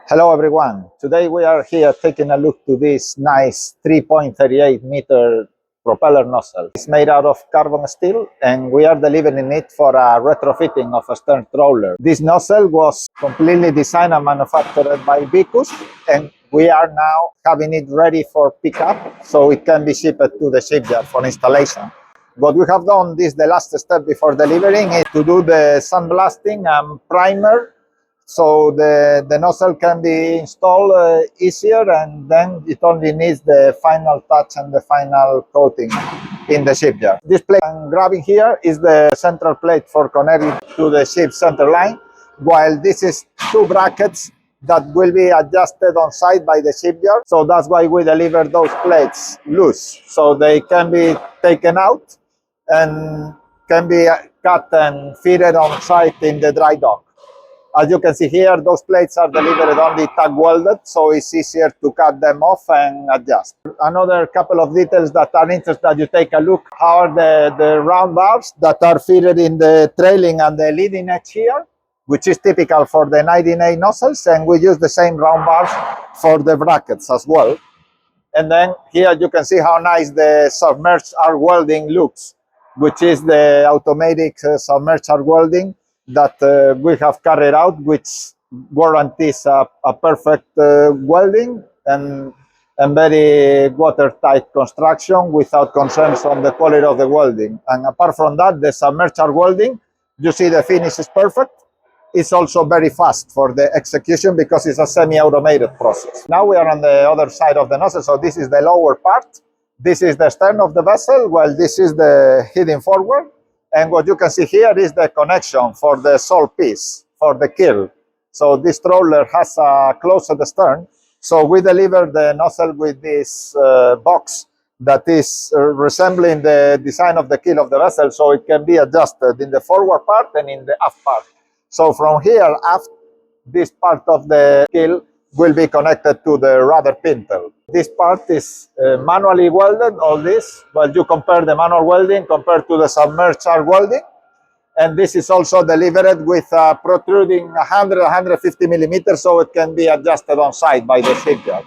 Hello everyone. Today we are here taking a look to this nice 3.38 meter propeller nozzle. It's made out of carbon steel and we are delivering it for a retrofitting of a stern trawler. This nozzle was completely designed and manufactured by VICUSdt and we are now having it ready for pickup so it can be shipped to the shipyard for installation. What we have done, this the last step before delivering, is to do the sandblasting and primer so the nozzle can be installed easier, and then it only needs the final touch and the final coating in the shipyard. This plate I'm grabbing here is the central plate for connecting to the ship's center line, while this is two brackets that will be adjusted on site by the shipyard. So that's why we deliver those plates loose, so they can be taken out and can be cut and fitted on site in the dry dock. As you can see here, those plates are delivered only tag welded, so it's easier to cut them off and adjust. Another couple of details that are interesting that you take a look are the round bars that are fitted in the trailing and the leading edge here, which is typical for the 19A nozzles, and we use the same round bars for the brackets as well. And then here you can see how nice the submerged arc welding looks, which is the automatic submerged arc welding that we have carried out, which guarantees a perfect welding and very watertight construction without concerns on the quality of the welding. And apart from that, the submerged arc welding, you see the finish is perfect. It's also very fast for the execution because it's a semi-automated process. Now we are on the other side of the nozzle, so this is the lower part. This is the stern of the vessel, while this is the heading forward. And what you can see here is the connection for the sole piece, for the keel. So this trawler has a close at the stern. So we deliver the nozzle with this box that is resembling the design of the keel of the vessel, so it can be adjusted in the forward part and in the aft part. So from here, aft, this part of the keel will be connected to the rudder pintle. This part is manually welded, all this, while you compare the manual welding compared to the submerged arc welding. And this is also delivered with protruding 100-150 millimeters, so it can be adjusted on site by the shipyard.